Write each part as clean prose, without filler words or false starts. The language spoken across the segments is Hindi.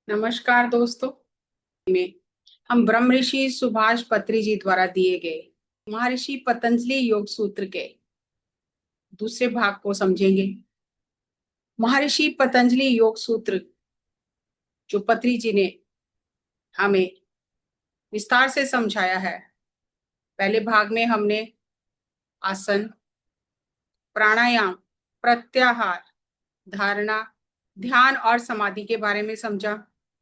नमस्कार दोस्तों। में हम ब्रह्म ऋषि सुभाष पत्री जी द्वारा दिए गए महर्षि पतंजलि योग सूत्र के दूसरे भाग को समझेंगे। महर्षि पतंजलि योग सूत्र जो पत्री जी ने हमें विस्तार से समझाया है। पहले भाग में हमने आसन, प्राणायाम, प्रत्याहार, धारणा, ध्यान और समाधि के बारे में समझा।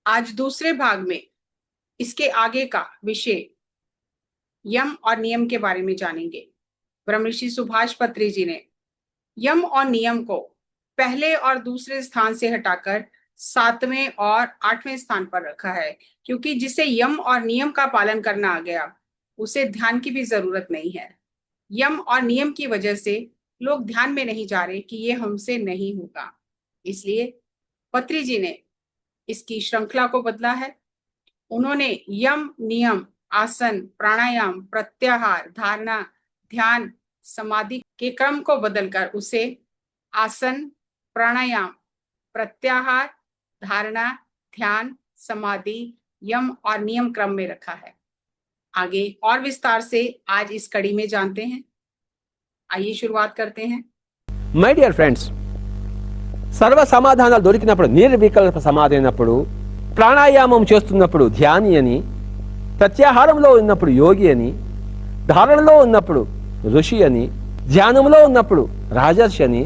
आज दूसरे भाग में इसके आगे का विषय यम और नियम के बारे में जानेंगे। ब्रह्मऋषि सुभाष पत्री जी ने यम और नियम को पहले और दूसरे स्थान से हटाकर 7वें और 8वें स्थान पर रखा है, क्योंकि जिसे यम और नियम का पालन करना आ गया उसे ध्यान की भी जरूरत नहीं है। यम और नियम की वजह से लोग ध्यान में नहीं जा रहे कि ये हमसे नहीं होगा, इसलिए पत्री जी ने इसकी श्रृंखला को बदला है। उन्होंने यम, नियम, आसन, प्राणायाम, प्रत्याहार, धारणा, ध्यान, समाधि के क्रम को बदलकर उसे आसन, प्राणायाम, प्रत्याहार, धारणा, ध्यान, समाधि, यम और नियम क्रम में रखा है। आगे और विस्तार से आज इस कड़ी में जानते हैं। आइए शुरुआत करते हैं। మై డియర్ ఫ్రెండ్స్, సర్వ సమాధానాలు దొరికినప్పుడు, నిర్వికల్ప సమాధి అయినప్పుడు, ప్రాణాయామం చేస్తున్నప్పుడు ధ్యాని అని, ప్రత్యాహారంలో ఉన్నప్పుడు యోగి అని, ధారణలో ఉన్నప్పుడు ఋషి అని, ధ్యానంలో ఉన్నప్పుడు రాజర్షి అని,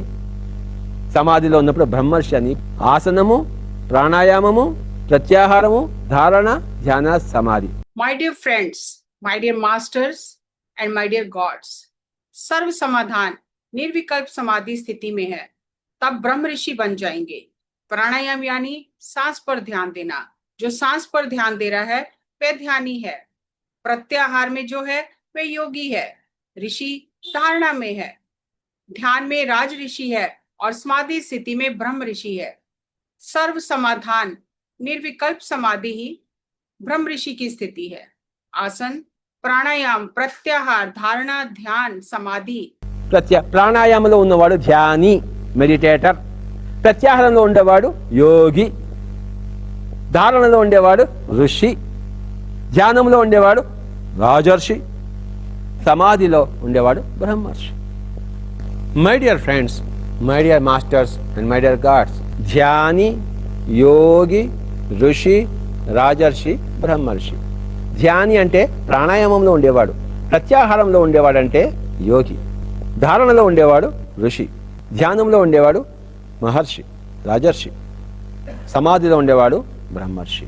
సమాధిలో ఉన్నప్పుడు బ్రహ్మర్షి అని, ఆసనము, ప్రాణాయామము, ప్రత్యాహారము, ధారణ, ధ్యాన, సమాధి. My dear friends, my dear masters and my dear gods, सर्व समाधान निर्विकल्प समाधि स्थिति में है, तब ब्रह्म ऋषि बन जाएंगे। प्राणायाम यानी सांस पर ध्यान देना। जो सांस पर ध्यान दे रहा है वह ध्यानी है। प्रत्याहार में जो है वह योगी है। ऋषि धारणा में है, ध्यान में राज ऋषि है और समाधि स्थिति में ब्रह्म ऋषि है। सर्व समाधान निर्विकल्प समाधि ही ब्रह्म ऋषि की स्थिति है। आसन, प्राणायाम, प्रत्याहार, धारणा, ध्यान, समाधि। ప్రాణాయామంలో ఉన్నవాడు ధ్యాని, మెడిటేటర్. ప్రత్యాహారంలో ఉండేవాడు యోగి, ధారణలో ఉండేవాడు ఋషి, ధ్యానంలో ఉండేవాడు రాజర్షి, సమాధిలో ఉండేవాడు బ్రహ్మర్షి. My dear friends, my dear masters and my dear gods, ధ్యాని, యోగి, ఋషి, రాజర్షి, బ్రహ్మర్షి. ధ్యాని అంటే ప్రాణాయామంలో ఉండేవాడు, ప్రత్యాహారంలో ఉండేవాడు అంటే యోగి, ధారణలో ఉండేవాడు ఋషి, ధ్యానంలో ఉండేవాడు మహర్షి, రాజర్షి, సమాధిలో ఉండేవాడు బ్రహ్మర్షి.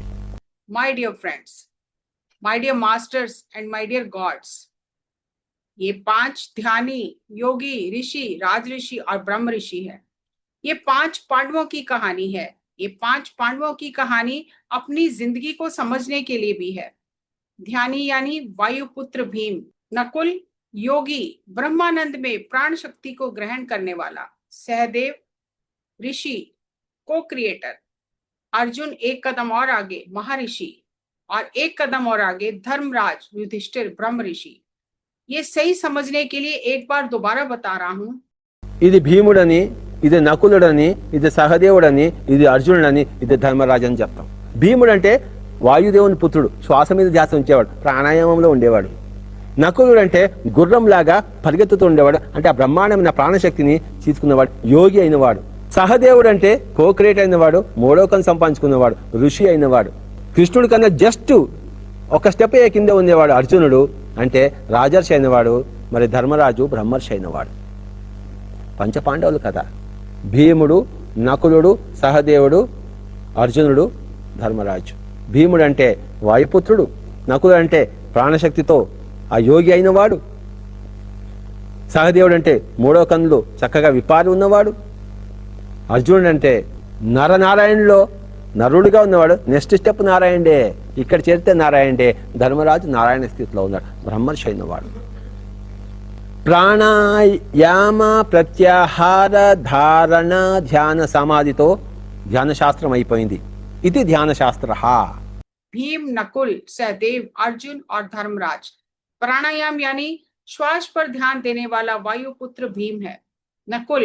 My dear friends, my dear masters and my dear gods, ये 5 ध्यानी, योगी, ऋषि, राजऋषि और ब्रह्म ऋषि है। ये 5 पांडवों की कहानी है। ये 5 पांडवों की कहानी अपनी जिंदगी को समझने के लिए भी है। ध्यानी यानी वायुपुत्र भीम, नकुल योगी, ब्रह्मानंद में प्राण शक्ति को ग्रहण करने वाला, सहदेव ऋषि, को क्रिएटर, अर्जुन एक कदम और आगे महर्षि, और एक कदम और आगे धर्मराज युधिष्ठिर ब्रह्म ऋषि। ये सही समझने के लिए एक बार दोबारा बता रहा हूं। ఇది భీముడని, ఇది నకులుడని, ఇది సహదేవుడని, ఇది అర్జునుడని, ఇది ధర్మరాజు అని చెప్తాం. భీముడు అంటే వాయుదేవుని పుత్రుడు, శ్వాస మీద ధ్యాస ఉంచేవాడు, ప్రాణాయామంలో ఉండేవాడు. నకులుడు అంటే గుర్రంలాగా పరిగెత్తుతూ ఉండేవాడు, అంటే ఆ బ్రహ్మాండమైన ప్రాణశక్తిని తీసుకున్నవాడు, యోగి అయినవాడు. సహదేవుడు అంటే కోక్రియేట్ అయినవాడు, మూడోకం సంపాదించుకున్నవాడు, ఋషి అయినవాడు. కృష్ణుడి కన్నా జస్ట్ ఒక స్టెప్ కింద ఉండేవాడు అర్జునుడు, అంటే రాజర్షి అయినవాడు. మరి ధర్మరాజు బ్రహ్మర్షి అయినవాడు. పంచపాండవులు కదా, భీముడు, నకులుడు, సహదేవుడు, అర్జునుడు, ధర్మరాజు. భీముడు అంటే వాయుపుత్రుడు, నకులుడు అంటే ప్రాణశక్తితో ఆ యోగి అయినవాడు, సహదేవుడు అంటే మూడో కన్నులు చక్కగా విపారి ఉన్నవాడు, అర్జునుడు అంటే నరనారాయణులో నరుడిగా ఉన్నవాడు. నెక్స్ట్ స్టెప్ నారాయణుడే, ఇక్కడ చేరితే నారాయణుడే. ధర్మరాజు నారాయణ స్థితిలో ఉన్నాడు, బ్రహ్మర్షి అయినవాడు. ప్రాణాయామ, ప్రత్యాహార, ధారణ, ధ్యాన, సమాధితో ధ్యాన శాస్త్రం అయిపోయింది. ఇది ధ్యాన శాస్త్ర. भीम, नकुल, सहदेव, अर्जुन और धर्मराज। प्राणायाम यानी श्वास पर ध्यान देने वाला वायुपुत्र भीम है। नकुल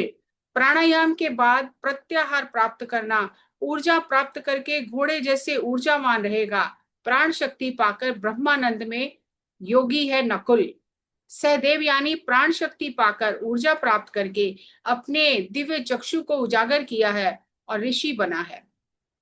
प्राणायाम के बाद प्रत्याहार प्राप्त करना ऊर्जा प्राप्त करके घोड़े जैसे ऊर्जावान रहेगा। प्राण शक्ति पाकर ब्रह्मानंद में योगी है नकुल। सहदेव यानी प्राण शक्ति पाकर ऊर्जा प्राप्त करके अपने दिव्य चक्षु को उजागर किया है और ऋषि बना है।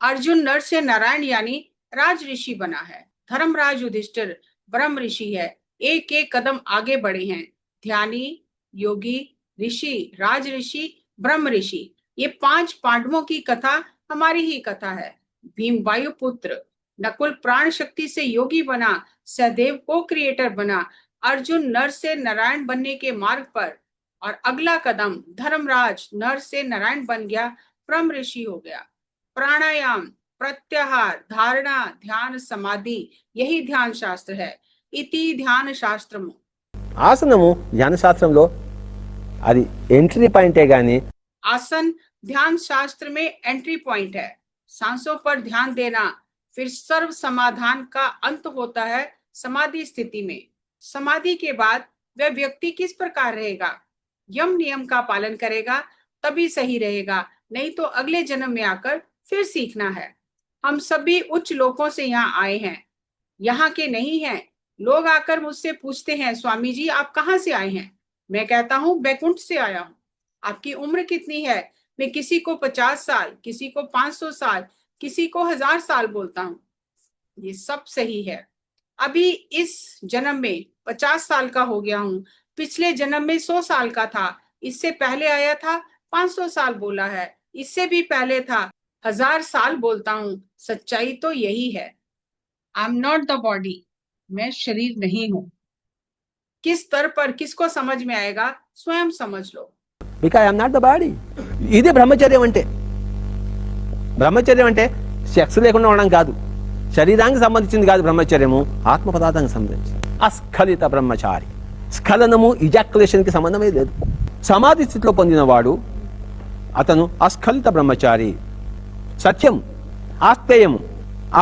अर्जुन नर से नारायण यानी राज ऋषि बना है। धर्मराज युधिष्ठिर ब्रह्म ऋषि है, एक एक कदम आगे बढ़े हैं। ध्यानी, योगी, ऋषि, राज ऋषि, ब्रह्म ऋषि, ये 5 पांडवों की कथा हमारी ही कथा है। भीम वायुपुत्र, नकुल प्राण शक्ति से योगी बना, सहदेव को क्रिएटर बना, अर्जुन नर से नारायण बनने के मार्ग पर, और अगला कदम धर्मराज नर से नारायण बन गया, ब्रह्म ऋषि हो गया। प्राणायाम, प्रत्याहार, धारणा, ध्यान, समाधि, यही ध्यान शास्त्र है। इति ध्यान शास्त्रము। ఆసనము ధ్యాన శాస్త్రంలో అది ఎంట్రీ పాయింటే గాని आसन ध्यान शास्त्र में एंट्री पॉइंट है। सांसों पर ध्यान देना फिर सर्व समाधान का अंत होता है समाधि स्थिति में। समाधि के बाद वह व्यक्ति किस प्रकार रहेगा? यम नियम का पालन करेगा तभी सही रहेगा, नहीं तो अगले जन्म में आकर फिर सीखना है। हम सभी उच्च लोकों से यहाँ आए हैं, यहाँ के नहीं हैं। लोग आकर मुझसे पूछते हैं, स्वामी जी आप कहाँ से आए हैं? मैं कहता हूँ बैकुंठ से आया हूँ। आपकी उम्र कितनी है? मैं किसी को 50 साल, किसी को 500 साल, किसी को 1000 साल बोलता हूँ। ये सब सही है। अभी इस जन्म में 50 साल का हो गया हूँ, पिछले जन्म में 100 साल का था, इससे पहले आया था 500 साल बोला है, इससे भी पहले था 1000 साल बोलता हूँ। सच्चाई तो यही है। I am not the body, मैं शरीर नहीं हूँ। किस स्तर पर किसको समझ में आएगा स्वयं समझ लो। Because I'm not the body. ఇది బ్రహ్మచర్యం అంటే. బ్రహ్మచర్యం అంటే సెక్స్ లేకుండా ఉండడం కాదు, శరీరానికి సంబంధించింది కాదు బ్రహ్మచర్యము, ఆత్మ పదార్థానికి సంబంధించింది. అస్ఖలిత బ్రహ్మచారి. స్ఖలనము ఇజాక్యులేషన్కి సంబంధమే లేదు. సమాధి స్థితిలో పొందినవాడు అతను అస్ఖలిత బ్రహ్మచారి. సత్యం, ఆస్తేయం,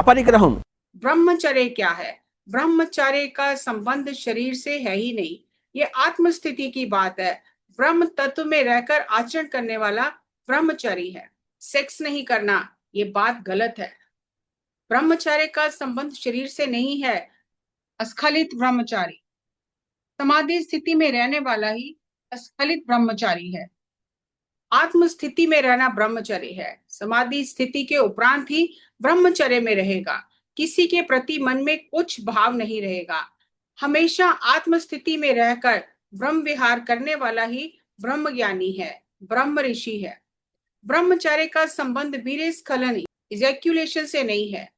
अपरिग्रहम। ब्रह्मचर्य क्या है? ब्रह्मचर्य का संबंध शरीर से है ही नहीं, ये आत्म स्थिति की बात है। ब्रह्म तत्व में रहकर आचरण करने वाला ब्रह्मचारी है। सेक्स नहीं करना, ये बात गलत है। ब्रह्मचर्य का संबंध शरीर से नहीं है। अस्खलित ब्रह्मचारी, समाधि स्थिति में रहने वाला ही अस्खलित ब्रह्मचारी है। आत्म स्थिति में रहना ब्रह्मचर्य है। समाधि स्थिति के उपरांत ही ब्रह्मचर्य में रहेगा। किसी के प्रति मन में कुछ भाव नहीं रहेगा। हमेशा आत्म स्थिति में रहकर ब्रह्म विहार करने वाला ही ब्रह्म ज्ञानी है, ब्रह्म ऋषि है। ब्रह्मचर्य का संबंध वीर्य स्खलन, इजैक्यूलेशन से नहीं है।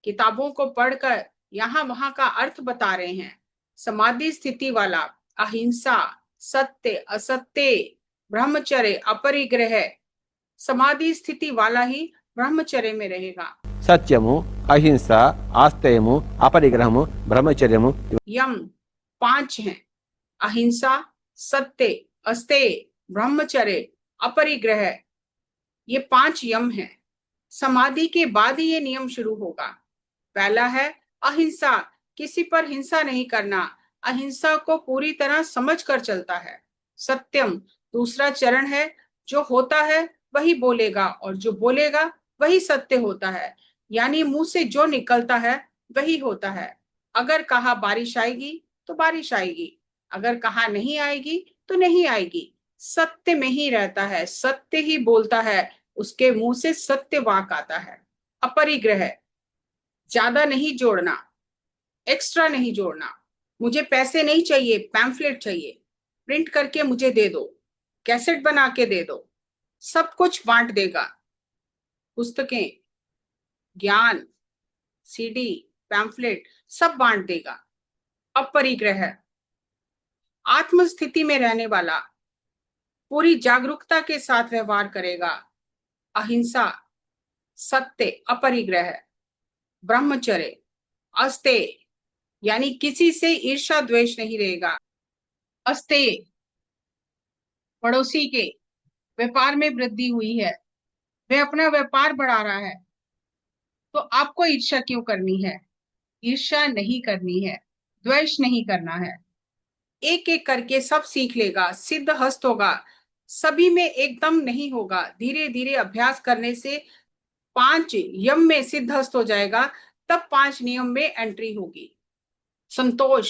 किताबों को पढ़कर यहाँ वहां का अर्थ बता रहे हैं। समाधि स्थिति वाला अहिंसा, सत्य, असत्य, ब्रह्मचर्य, अपरिग्रह, समाधि स्थिति वाला ही ब्रह्मचर्य में रहेगा। సత్యము, అహింస, ఆస్తేయము, అపరిగ్రహము, బ్రహ్మచర్యము. यम 5 हैं, अहिंसा, सत्य, अस्तेय, ब्रह्मचर्य, अपरिग्रह, ये 5 यम हैं। समाधि के बाद ही ये नियम शुरू होगा। पहला है अहिंसा, किसी पर हिंसा नहीं करना, अहिंसा को पूरी तरह समझ कर चलता है। सत्यम, दूसरा चरण है, जो होता है वही बोलेगा और जो बोलेगा वही सत्य होता है, यानी मुंह से जो निकलता है वही होता है। अगर कहा बारिश आएगी तो बारिश आएगी, अगर कहा नहीं आएगी तो नहीं आएगी। सत्य में ही रहता है, सत्य ही बोलता है, उसके मुंह से सत्य वाक आता है। अपरिग्रह, ज्यादा नहीं जोड़ना, एक्स्ट्रा नहीं जोड़ना। मुझे पैसे नहीं चाहिए, पैम्फलेट चाहिए, प्रिंट करके मुझे दे दो, कैसेट बना के दे दो, सब कुछ बांट देगा। पुस्तकें, ज्ञान, सीडी, पैम्फलेट सब बांट देगा। अपरिग्रह, आत्म स्थिति में रहने वाला, पूरी जागरूकता के साथ व्यवहार करेगा। अहिंसा, सत्य, अपरिग्रह, ब्रह्मचर्य, अस्तेय, यानी किसी से ईर्ष्या द्वेष नहीं रहेगा। अस्तेय, पड़ोसी के व्यापार में वृद्धि हुई है, वह अपना व्यापार बढ़ा रहा है, तो आपको ईर्ष्या क्यों करनी है? ईर्ष्या नहीं करनी है, द्वेष नहीं करना है। एक एक करके सब सीख लेगा, सिद्ध हस्त होगा। सभी में एकदम नहीं होगा, धीरे धीरे अभ्यास करने से 5 यम में सिद्धस्त हो जाएगा, तब 5 नियम में एंट्री होगी। संतोष,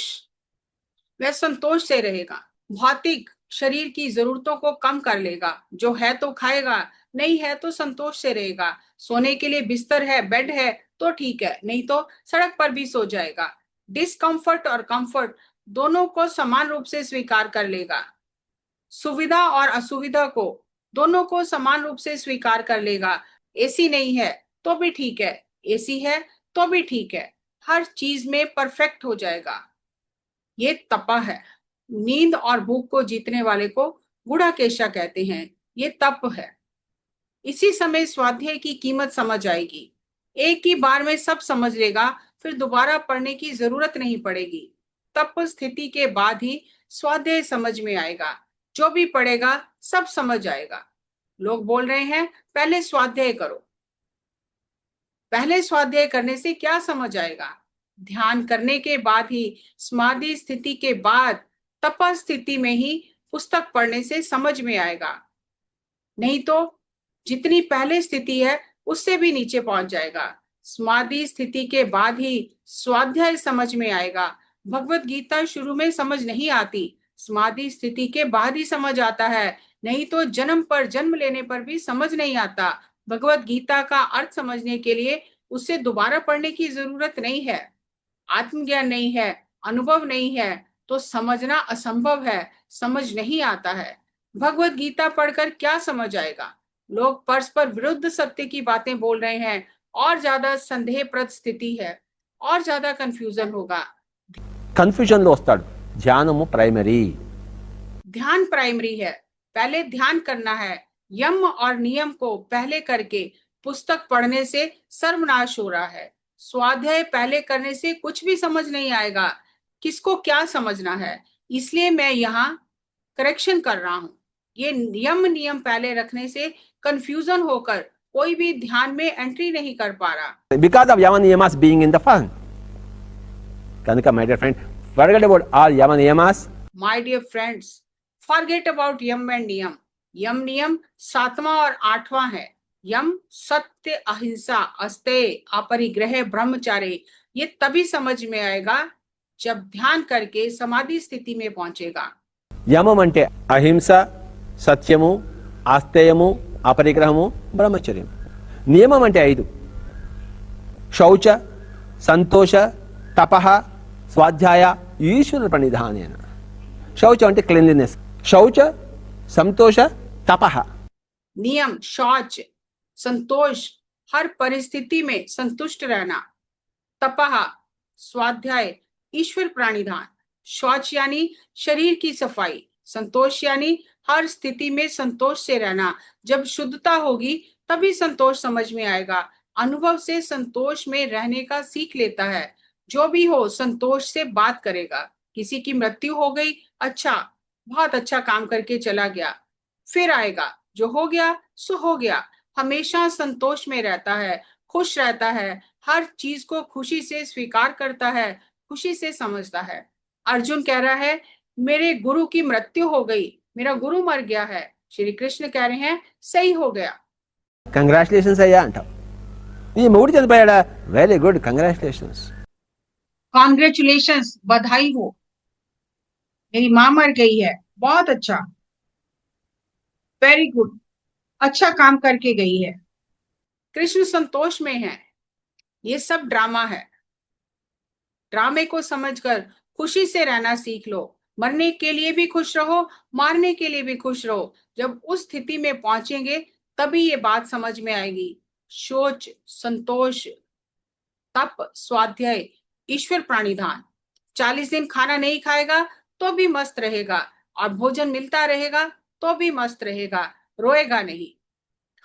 वह संतोष से रहेगा। भौतिक शरीर की जरूरतों को कम कर लेगा, जो है तो खाएगा, नहीं है तो संतोष से रहेगा। सोने के लिए बिस्तर है, बेड है तो ठीक है, नहीं तो सड़क पर भी सो जाएगा। डिस्कम्फर्ट और कंफर्ट दोनों को समान रूप से स्वीकार कर लेगा। सुविधा और असुविधा को दोनों को समान रूप से स्वीकार कर लेगा। एसी नहीं है तो भी ठीक है, एसी है तो भी ठीक है, हर चीज में परफेक्ट हो जाएगा। ये तप है। नींद और भूख को जीतने वाले को गुड़ाकेशा कहते हैं। ये तप है। इसी समय स्वाध्याय की कीमत समझ आएगी। एक ही बार में सब समझ लेगा, फिर दोबारा पढ़ने की जरूरत नहीं पड़ेगी। तप स्थिति के बाद ही स्वाध्याय समझ में आएगा। जो भी पढ़ेगा सब समझ आएगा। लोग बोल रहे हैं पहले स्वाध्याय करो। पहले स्वाध्याय करने से क्या समझ आएगा? ध्यान करने के बाद ही, समाधि स्थिति के बाद, तप स्थिति में ही पुस्तक पढ़ने से समझ में आएगा। नहीं तो जितनी पहले स्थिति है उससे भी नीचे पहुंच जाएगा। समाधि स्थिति के बाद ही स्वाध्याय समझ में आएगा। भगवत गीता शुरू में समझ नहीं आती, समाधि स्थिति के बाद ही समझ आता है। नहीं तो जन्म पर जन्म लेने पर भी समझ नहीं आता। भगवत गीता का अर्थ समझने के लिए उसे दोबारा पढ़ने की जरूरत नहीं है। आत्मज्ञान नहीं है, अनुभव नहीं है तो समझना असंभव है, समझ नहीं आता है। भगवत गीता पढ़कर क्या समझ आएगा? लोग परस्पर विरुद्ध सत्य की बातें बोल रहे हैं, और ज्यादा संदेहप्रद स्थिति है, और ज्यादा कंफ्यूजन होगा। కన్ఫ్యూజన్ లో వస్తాడు. ధ్యానము ప్రైమరీ. ध्यान प्राइमरी है, पहले ध्यान करना है। यम और नियम को पहले करके पुस्तक पढ़ने से सर्वनाश हो रहा है। स्वाध्याय पहले करने से कुछ भी समझ नहीं आएगा। किसको क्या समझना है, इसलिए मैं यहाँ करेक्शन कर रहा हूँ। ये यम नियम पहले रखने से कंफ्यूजन होकर कोई भी ध्यान में एंट्री नहीं कर पा रहा। బికాస్ ఆఫ్ యమ నియమాస్ బీయింగ్ ఇన్ ద ఫన్. కనుక my dear friend, forget about all yama నియమాస్. My dear friends, forget about yama and niyama. यम नियम 7वां और 8वां है। यम सत्य, अहिंसा, अस्तेय, अपरिग्रह, ब्रह्मचार्य। ये तभी समझ में आएगा जब ध्यान करके समाधि स्थिति में पहुंचेगा। యమం అంటే అహింస, సత్యము, ఆస్తేయము, అపరిగ్రహము, బ్రహ్మచర్యం. నియమం అంటే 5: శౌచ, సంతోష, తపః, స్వాధ్యాయ, ఈశ్వర ప్రణిధానేన. శౌచ అంటే క్లీన్లీనెస్. శౌచ, సంతోష, తపః. नियम शौच, संतोष, हर परिस्थिति में संतुष्ट रहना। तपः स्वाध्याय, ईश्वर प्राणिधान। शौच यानी शरीर की सफाई, संतोष यानी हर स्थिति में संतोष से रहना। जब शुद्धता होगी तभी संतोष समझ में आएगा। अनुभव से संतोष में रहने का सीख लेता है। जो भी हो संतोष से बात करेगा। किसी की मृत्यु हो गई, अच्छा, बहुत अच्छा काम करके चला गया, फिर आएगा, जो हो गया सो हो गया। हमेशा संतोष में रहता है, खुश रहता है, हर चीज को खुशी से स्वीकार करता है, खुशी से समझता है। अर्जुन कह रहा है मेरे गुरु की मृत्यु हो गई, मेरा गुरु मर गया है। श्री कृष्ण कह रहे हैं सही हो गया। కంగ్రాచులేషన్స్ అయ్యా అంటాం. నీ మూడు చనిపోయాడా? Very good, congratulations. कॉन्ग्रेचुलेशंस, बधाई हो, मेरी माँ मर गई है, बहुत अच्छा, वेरी गुड, अच्छा काम करके गई है। कृष्ण संतोष में है। ये सब ड्रामा है। ड्रामे को समझकर खुशी से रहना सीख लो। मरने के लिए भी खुश रहो, मारने के लिए भी खुश रहो। जब उस स्थिति में पहुंचेंगे तभी ये बात समझ में आएगी। शोच, संतोष, तप, स्वाध्याय, ईश्वर प्राणिधान। 40 दिन खाना नहीं खाएगा तो भी मस्त रहेगा, और भोजन मिलता रहेगा तो भी मस्त रहेगा, रोएगा नहीं,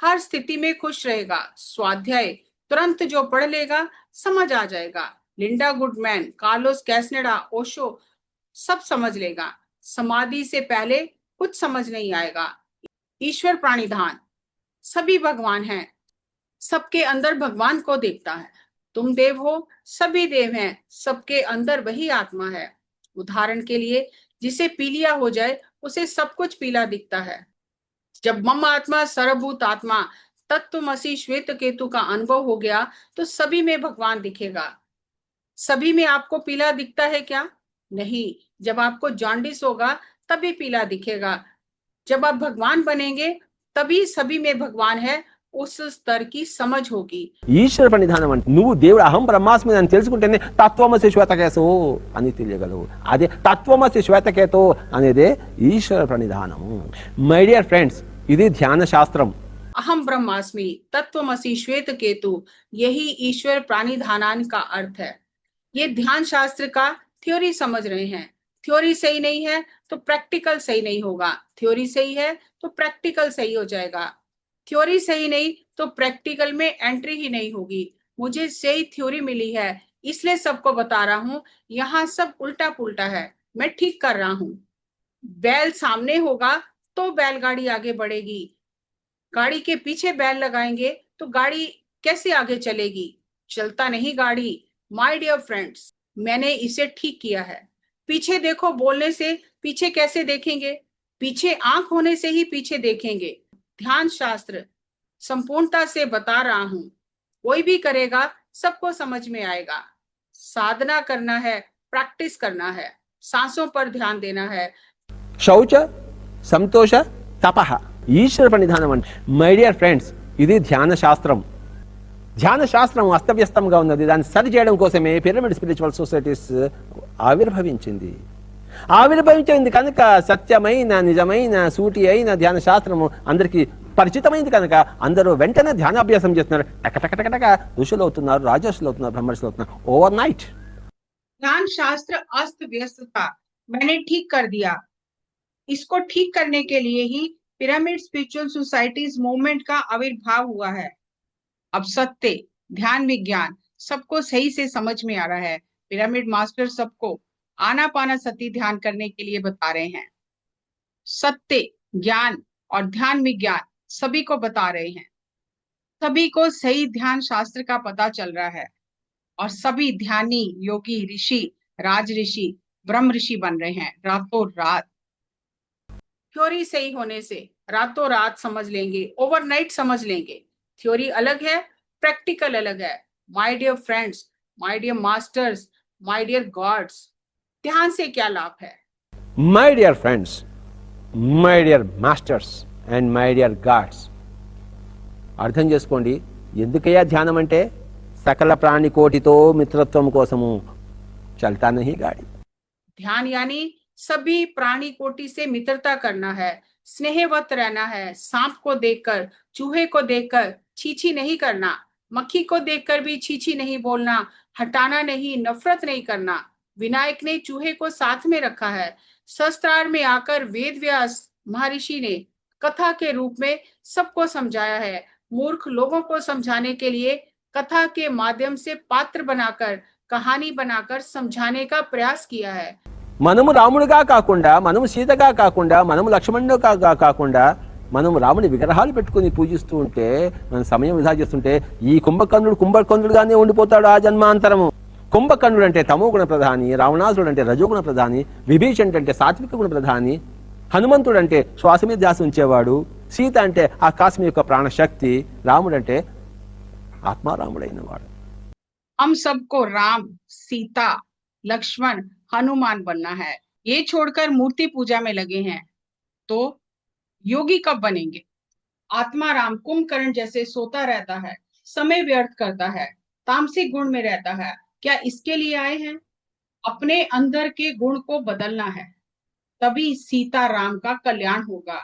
हर स्थिति में खुश रहेगा। स्वाध्याय तुरंत जो पढ़ लेगा समझ आ जाएगा। लिंडा गुडमैन, कार्लोस कैस्नेडा, ओशो सब समझ लेगा। समाधि से पहले कुछ समझ नहीं आएगा। ईश्वर प्राणिधान, सभी भगवान हैं, सबके अंदर भगवान को देखता है। तुम देव हो, सभी देव हैं, सबके अंदर वही आत्मा है। उदाहरण के लिए जिसे पीलिया हो जाए उसे सब कुछ पीला दिखता है। जब मम आत्मा सर्वभूत आत्मा, तत्वमसि श्वेत केतु का अनुभव हो गया तो सभी में भगवान दिखेगा। सभी में आपको पीला दिखता है क्या? नहीं। जब आपको जॉन्डिस होगा तभी पीला दिखेगा। जब आप भगवान बनेंगे तभी सभी में भगवान है, उस स्तर की समझ होगी। ఈశ్వర ప్రణిధానం అంటే నువ్వు దేవుడు అహం బ్రహ్మాస్మి అని తెలుసుకుంటేనే తత్వమసి శ్వేతకేతో అని తెలియగలవు. అదే తత్వమసి శ్వేతకేతో అనేదే ఈశ్వర ప్రణిధానము. మై డియర్ ఫ్రెండ్స్, ఇది ధ్యాన శాస్త్రం. अहम ब्रह्मास्मि तत्वमसि श्वेत केतु, यही ईश्वर प्राणिधानान का अर्थ है। ये ध्यान शास्त्र का थ्योरी समझ रहे हैं। थ्योरी सही नहीं है तो प्रैक्टिकल सही नहीं होगा, थ्योरी सही है तो प्रैक्टिकल सही हो जाएगा, थ्योरी सही नहीं तो प्रैक्टिकल में एंट्री ही नहीं होगी। मुझे सही थ्योरी मिली है इसलिए सबको बता रहा हूँ। यहाँ सब उल्टा पुल्टा है, मैं ठीक कर रहा हूँ। बैल सामने होगा तो बैलगाड़ी आगे बढ़ेगी, गाड़ी के पीछे बैल लगाएंगे तो गाड़ी कैसे आगे चलेगी? चलता नहीं गाड़ी। माय डियर फ्रेंड्स, मैंने इसे ठीक किया है। पीछे देखो बोलने से पीछे कैसे देखेंगे? पीछे आंख होने से ही पीछे देखेंगे। ध्यान शास्त्र संपूर्णता से बता रहा हूं, कोई भी करेगा सबको समझ में आएगा। साधना करना है, प्रैक्टिस करना है, सांसों पर ध्यान देना है। శౌచ సంతోష తపః ఈశ్వర ప్రణిధానం అంటే. మై డియర్ ఫ్రెండ్స్, ఇది ధ్యాన శాస్త్రం. ధ్యాన శాస్త్రం అస్తవ్యస్తంగా ఉన్నది. దాన్ని సరి చేయడం కోసమే పిరమిడ్ స్పిరిచువల్ సొసైటీస్ ఆవిర్భవించింది కనుక సత్యమైన నిజమైన సూటి అయిన ధ్యాన శాస్త్రము అందరికీ పరిచితమైంది కనుక అందరూ వెంటనే ధ్యానాభ్యాసం చేస్తున్నారు. టకటకటక ఋషులు అవుతున్నారు, రాజర్షులు అవుతున్నారు, బ్రహ్మర్షులు అవుతున్నారు ఓవర్ నైట్. ध्यान शास्त्र अस्त व्यस्त था, मैंने ठीक कर दिया। इसको ठीक करने के लिए ही पिरामिड स्पिरिचुअल सोसाइटीज मूवमेंट का आविर्भाव हुआ है। अब सत्य ध्यान विज्ञान सबको सही से समझ में आ रहा है। पिरामिड मास्टर सबको आनापाना सती ध्यान करने के लिए बता रहे हैं। सत्य ज्ञान और ध्यान विज्ञान सभी को बता रहे हैं। सभी को सही ध्यान शास्त्र का पता चल रहा है और सभी ध्यानी योगी ऋषि राज ऋषि ब्रह्म ऋषि बन रहे हैं रातों रात। थ्योरी सही होने से रातों रात समझ लेंगे, ओवरनाइट समझ लेंगे। थ्योरी अलग है, प्रैक्टिकल अलग है। My dear friends, my dear masters, my dear gods, ध्यान से क्या लाभ है? My dear friends, my dear masters and my dear gods, అర్థం చేసుకోండి. ఎందుకయ్యా ధ్యానం అంటే? సకల ప్రాణి కోటితో మిత్రత్వం కోసము. చల్తా నహీ గాడి. ध्यान यानी सभी प्राणी कोटि से मित्रता करना है, स्नेहवत रहना है। सांप को देखकर, चूहे को देखकर छीछी नहीं करना, मक्खी को देखकर भी छीछी नहीं बोलना, हटाना नहीं, नफरत नहीं करना। विनायक ने चूहे को साथ में रखा है। शस्त्रार में आकर वेद व्यास महर्षि ने कथा के रूप में सबको समझाया है। मूर्ख लोगों को समझाने के लिए कथा के माध्यम से पात्र बनाकर, कहानी बनाकर समझाने का प्रयास किया है। మనము రాముడిగా కాకుండా, మనము సీతగా కాకుండా, మనము లక్ష్మణుడుగా కాకుండా, మనము రాముడి విగ్రహాలు పెట్టుకుని పూజిస్తూ ఉంటే, మన సమయం వృధా చేస్తుంటే ఈ కుంభకర్ణుడుగానే ఉండిపోతాడు ఆ జన్మాంతరము. కుంభకర్ణుడు అంటే తమో గుణ ప్రధాని, రావణాసుడు అంటే రజోగుణ ప్రధాని, విభీషణుడు అంటే సాత్విక గుణ ప్రధాని, హనుమంతుడు అంటే శ్వాస మీద ధ్యాస ఉంచేవాడు, సీత అంటే ఆకాశం యొక్క ప్రాణశక్తి, రాముడు అంటే ఆత్మారాముడైన వాడు. हम सबको राम सीता लक्ष्मण हनुमान बनना है। ये छोड़कर मूर्ति पूजा में लगे हैं तो योगी कब बनेंगे? आत्मा राम कुंभकर्ण जैसे सोता रहता है, समय व्यर्थ करता है, तामसिक गुण में रहता है। क्या इसके लिए आए हैं? अपने अंदर के गुण को बदलना है, तभी सीता राम का कल्याण होगा।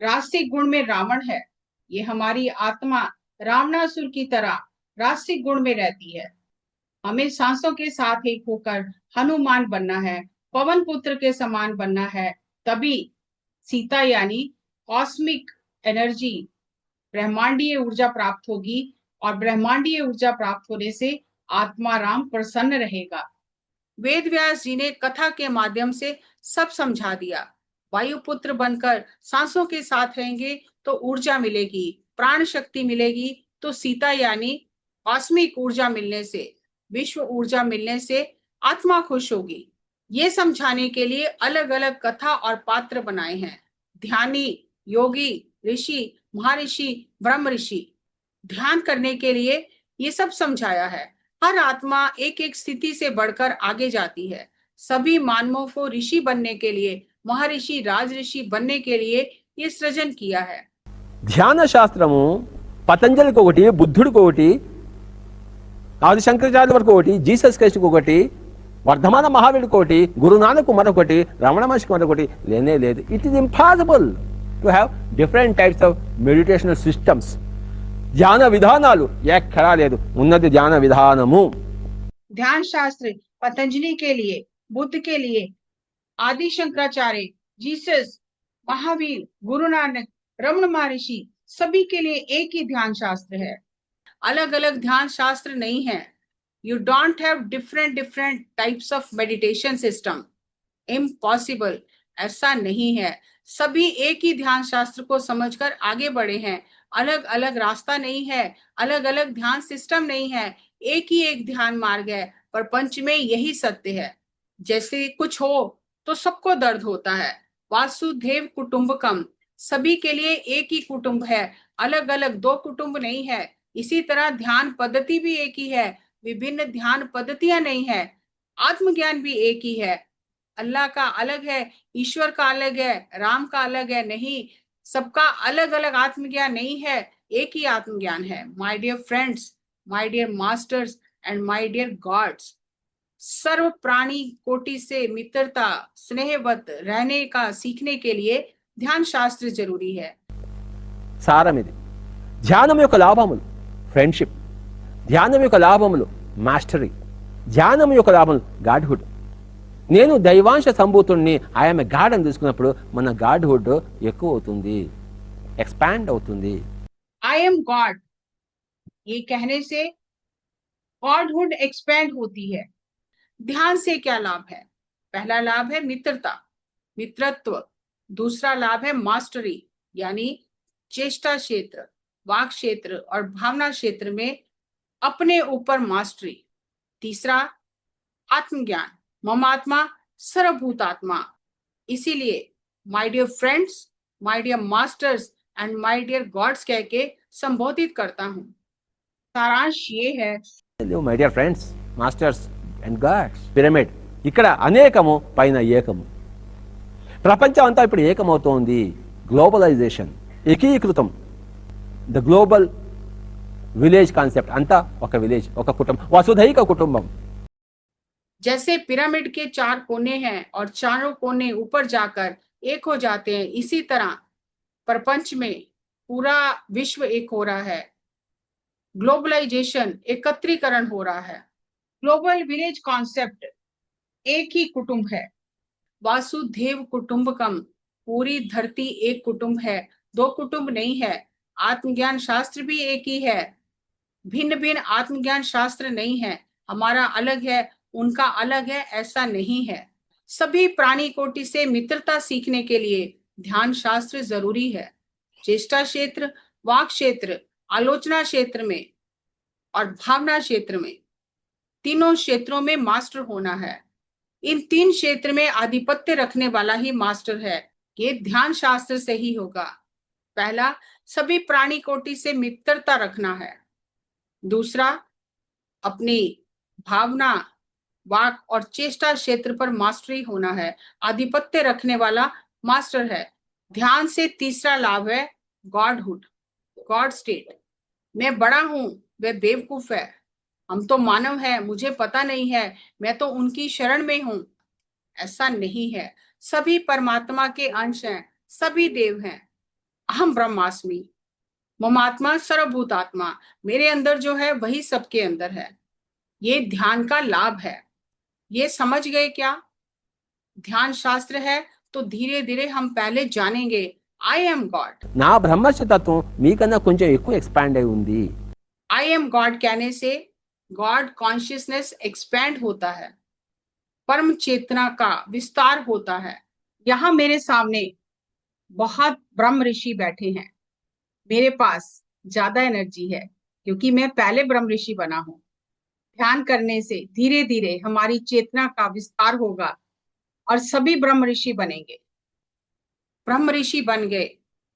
रास्तिक गुण में रावण है, ये हमारी आत्मा रावणासुर की तरह रास्तिक गुण में रहती है। हमें सांसों के साथ एक होकर हनुमान बनना है, पवन पुत्र के समान बनना है, तभी सीता यानी कॉस्मिक एनर्जी ब्रह्मांडीय ऊर्जा प्राप्त होगी और ब्रह्मांडीय ऊर्जा प्राप्त होने से आत्मा राम प्रसन्न रहेगा। वेद व्यास जी ने कथा के माध्यम से सब समझा दिया। वायुपुत्र बनकर सांसों के साथ रहेंगे तो ऊर्जा मिलेगी, प्राण शक्ति मिलेगी, तो सीता यानी कॉस्मिक ऊर्जा मिलने से, विश्व ऊर्जा मिलने से आत्मा खुश होगी। ये समझाने के लिए अलग अलग कथा और पात्र बनाए हैं। ध्यानी योगी ऋषि महर्षि ब्रह्म ऋषि ध्यान करने के लिए ये सब समझाया है। हर आत्मा एक एक स्थिति से बढ़कर आगे जाती है। सभी मानवों को ऋषि बनने के लिए, महर्षि राजऋषि बनने के लिए ये सृजन किया है। ధ్యాన శాస్త్రము పతంజలికి ఒకటి, బుద్ధుడికి ఒకటి, ఆది శంకరాచార్య వరకు ఒకటి, జీసస్ క్రైస్ట్కి ఒకటి, వర్ధమాన మహావీరుడికి ఒకటి, గురునానక్ మరొకటి, రమణ మహర్షికి మరొకటి లేనే లేదు. It is impossible to have different types of meditational systems. ధ్యాన విధానాలు ఎక్కడా లేదు, ఉన్నది ధ్యాన విధానము. ध्यान शास्त्र पतंजलि के लिए, बुद्ध के लिए, आदि शंकराचार्य, जीसस, महावीर, गुरु नानक, रमण महर्षि सभी के लिए एक ही ध्यान शास्त्र है। अलग अलग ध्यान शास्त्र नहीं है। You don't have different different types of meditation system, impossible, ऐसा नहीं है। सभी एक ही ध्यान शास्त्र को समझकर आगे बढ़े हैं। अलग अलग रास्ता नहीं है, अलग अलग ध्यान सिस्टम नहीं है, एक ही एक ध्यान मार्ग है। पर पंच में यही सत्य है, जैसे कुछ हो तो सबको दर्द होता है। वासुदेव कुटुंबकम, सभी के लिए एक ही कुटुंब है, अलग अलग दो कुटुंब नहीं है। इसी तरह ध्यान पद्धति भी एक ही है, विभिन्न ध्यान पद्धतियां नहीं है। आत्मज्ञान भी एक ही है। अल्लाह का अलग है, ईश्वर का अलग है, राम का अलग है, नहीं, सबका अलग अलग आत्मज्ञान नहीं है, एक ही आत्मज्ञान है। My dear friends, my dear masters and my dear gods, सर्व प्राणी कोटि से मित्रता, स्नेहवत रहने का सीखने के लिए ध्यान शास्त्र जरूरी है। సారం ఇది. ధ్యానం యొక్క లాభములు ఫ్రెండ్షిప్, ధ్యానం యొక్క లాభములు మాస్టరీ, ధ్యానం యొక్క లాభములు గాడ్హుడ్. నేను దైవాంశ సంభూతుడిని, ఐఎమ్ ఎ గాడ్ అని తీసుకున్నప్పుడు మన గాడ్హుడ్ ఎక్కువ అవుతుంది, ఎక్స్పాండ్ అవుతుంది. आई एम गॉड, ये कहने से गॉडहुड एक्सपेंड होती है। ध्यान से क्या लाभ है? पहला लाभ है मित्रता, मित्रत्व। दूसरा लाभ है मास्टरी, यानी चेष्टा क्षेत्र, वाक क्षेत्र और भावना क्षेत्र में अपने ऊपर मास्टरी। तीसरा आत्मज्ञान, ममात्मा सर्वभूतात्मा। इसीलिए my dear friends, my dear masters and my dear gods कह के संबोधित करता हूँ। सारांश ये है, my dear friends, masters and gods. Pyramid ఇక్కడ అనేకము, పైన ఏకము. ప్రపంచం అంతా ఇప్పుడు ఏకమవుతోంది. గ్లోబలైజేషన్, ఏకీకృతం. ద గ్లోబల్ విలేజ్ కాన్సెప్ట్, అంతా ఒక విలేజ్, ఒక కుటుంబం, వసుధైక కుటుంబం. जैसे पिरामिड के चार कोने हैं और चारों कोने ऊपर जाकर एक हो जाते हैं, इसी तरह प्रपंच में पूरा विश्व एक हो रहा है। ग्लोबलाइजेशन, एकत्रीकरण हो रहा है। ग्लोबल विलेज कॉन्सेप्ट, एक ही कुटुंब है। वासुदेव कुटुंबकम, पूरी धरती एक कुटुंब है, दो कुटुंब नहीं है। आत्मज्ञान शास्त्र भी एक ही है, भिन्न भिन्न आत्मज्ञान शास्त्र नहीं है। हमारा अलग है, उनका अलग है, ऐसा नहीं है। सभी प्राणी कोटि से मित्रता सीखने के लिए ध्यान शास्त्र जरूरी है। चेष्टा क्षेत्र, वाक क्षेत्र, आलोचना क्षेत्र में और भावना क्षेत्र में, तीनों क्षेत्रों में मास्टर होना है। इन तीन क्षेत्र में आधिपत्य रखने वाला ही मास्टर है। ये ध्यान शास्त्र से ही होगा। पहला, सभी प्राणी कोटि से मित्रता रखना है। दूसरा, अपनी भावना, वाक और चेष्टा क्षेत्र पर मास्टरी होना है, आधिपत्य रखने वाला मास्टर है। ध्यान से तीसरा लाभ है गॉडहुड, गॉड स्टेट। मैं बड़ा हूं, वह बेवकूफ है, हम तो मानव है, मुझे पता नहीं है, मैं तो उनकी शरण में हूं, ऐसा नहीं है। सभी परमात्मा के अंश हैं, सभी देव हैं। अहम ब्रह्मास्मि, ममात्मा सर्वभूतात्मा, मेरे अंदर जो है वही सबके अंदर है। ये ध्यान का लाभ है। ये समझ गए क्या? ध्यान शास्त्र है तो धीरे धीरे हम पहले जानेंगे आई एम गॉड। నా బ్రహ్మస్య తత్వం మీకన్నా కొంచెం ఎక్కువ ఎక్స్పాండ్ అయి ఉంది. आई एम गॉड कहने से गॉड कॉन्शियसनेस एक्सपैंड होता है, परम चेतना का विस्तार होता है। यहाँ मेरे सामने बहुत ब्रह्म ऋषि बैठे हैं। मेरे पास ज्यादा एनर्जी है क्योंकि मैं पहले ब्रह्म ऋषि बना हूं। ध्यान करने से धीरे धीरे हमारी चेतना का विस्तार होगा और सभी ब्रह्म ऋषि बनेंगे। ब्रह्म ऋषि बन गए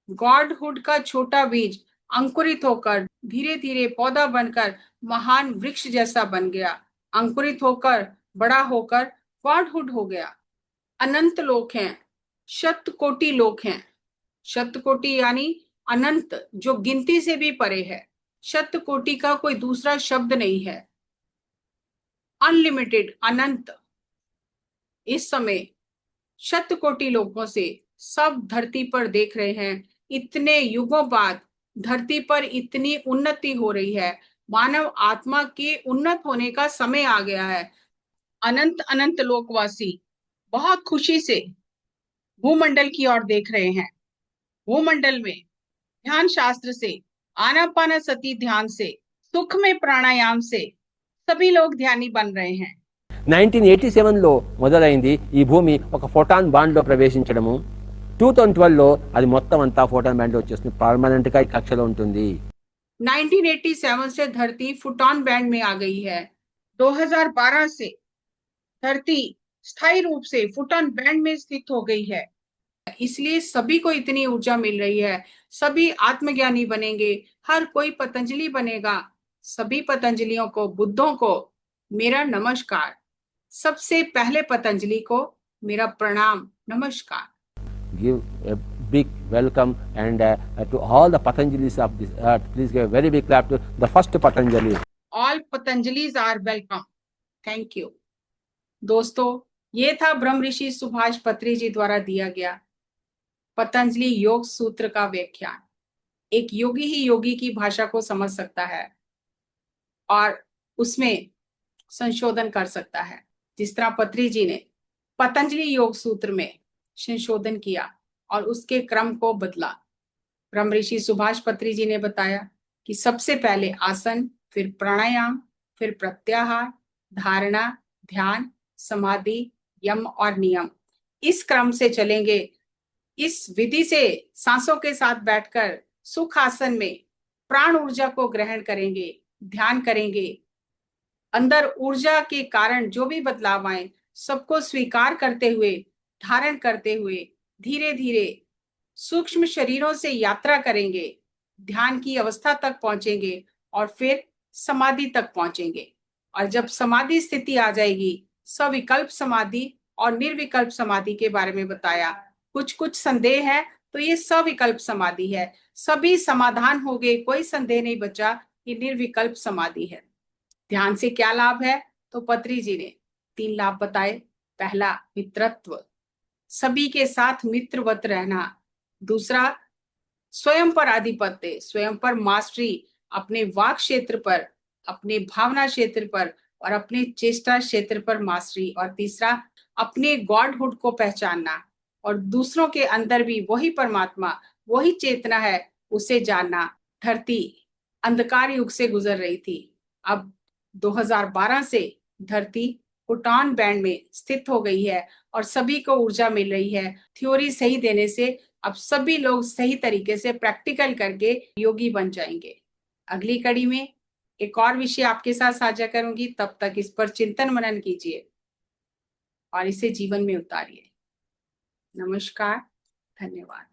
गॉडहुड का छोटा बीज अंकुरित होकर धीरे धीरे पौधा बनकर महान वृक्ष जैसा बन गया। अंकुरित होकर बड़ा होकर गॉडहुड हो गया। अनंत लोक हैं, शत कोटि लोक हैं। शत कोटि यानी अनंत, जो गिनती से भी परे है। शत कोटि का कोई दूसरा शब्द नहीं है। अनलिमिटेड, अनंत। इस समय शत कोटि लोगों से सब धरती पर देख रहे हैं, इतने युगों बाद धरती पर इतनी उन्नति हो रही है। मानव आत्मा के उन्नत होने का समय आ गया है। अनंत अनंत लोकवासी बहुत खुशी से भूमंडल की ओर देख रहे हैं। भूमंडल में ध्यान शास्त्र से, आनापानसति ध्यान से, सुख में प्राणायाम से सभी लोग ध्यानी बन रहे हैं। 1987లో మొదలైంది ఈ భూమి ఒక ఫోటాన్ బాండ్లో ప్రవేశించడము. 2012లో అది మొత్తం అంతా ఫోటాన్ బ్యాండ్లో వచ్చేస్తుంది, పర్మనెంట్ గా ఈ కక్షలో ఉంటుంది. 1987 से धरती फोटॉन बैंड में आ गई है। 2012 से धरती स्थायी रूप से फोटॉन बैंड में स्थित हो गई है। इसलिए सभी को इतनी ऊर्जा मिल रही है। सभी आत्मज्ञानी बनेंगे, हर कोई पतंजलि बनेगा। सभी पतंजलियों को, बुद्धों को मेरा नमस्कार। सबसे पहले पतंजलि को मेरा प्रणाम, नमस्कार। Give a big welcome and to all the Patanjalis of this earth. Please give a very big clap to the first Patanjali. All Patanjalis are welcome. Thank you. दोस्तों, ये था ब्रह्म ऋषि सुभाष पत्री जी द्वारा दिया गया पतंजलि योग सूत्र का व्याख्यान। एक योगी ही योगी की भाषा को समझ सकता है और उसमें संशोधन कर सकता है। जिस तरह पत्री जी ने पतंजलि योग सूत्र में संशोधन किया और उसके क्रम को बदला। ब्रह्म ऋषि सुभाष पत्री जी ने बताया कि सबसे पहले आसन, फिर प्राणायाम, फिर प्रत्याहार, धारणा, ध्यान, समाधि, यम और नियम, इस क्रम से चलेंगे। इस विधि से सांसों के साथ बैठकर सुख आसन में प्राण ऊर्जा को ग्रहण करेंगे, ध्यान करेंगे। अंदर ऊर्जा के कारण जो भी बदलाव आए सबको स्वीकार करते हुए, धारण करते हुए धीरे धीरे सूक्ष्म शरीरों से यात्रा करेंगे, ध्यान की अवस्था तक पहुंचेंगे और फिर समाधि तक पहुंचेंगे। और जब समाधि स्थिति आ जाएगी, सविकल्प समाधि और निर्विकल्प समाधि के बारे में बताया। कुछ कुछ संदेह है तो ये सविकल्प समाधि है। सभी समाधान हो गए, कोई संदेह नहीं बचा, ये निर्विकल्प समाधि है। ध्यान से क्या लाभ है, तो पत्री जी ने 3 लाभ बताए। पहला, मित्रत्व, सभी के साथ मित्रवत रहना। दूसरा, स्वयं पर आधिपत्य, स्वयं पर मास्टरी, अपने वाक क्षेत्र पर, अपने भावना क्षेत्र पर और अपने चेष्टा क्षेत्र पर मास्टरी। और तीसरा, अपने गॉडहुड को पहचानना और दूसरों के अंदर भी वही परमात्मा, वही चेतना है, उसे जानना। धरती अंधकार युग से गुजर रही थी, अब 2012 से धरती फोटॉन बैंड में स्थित हो गई है और सभी को ऊर्जा मिल रही है। थ्योरी सही देने से अब सभी लोग सही तरीके से प्रैक्टिकल करके योगी बन जाएंगे। अगली कड़ी में एक और विषय आपके साथ साझा करूंगी, तब तक इस पर चिंतन मनन कीजिए और इसे जीवन में उतारिए। नमस्कार, धन्यवाद।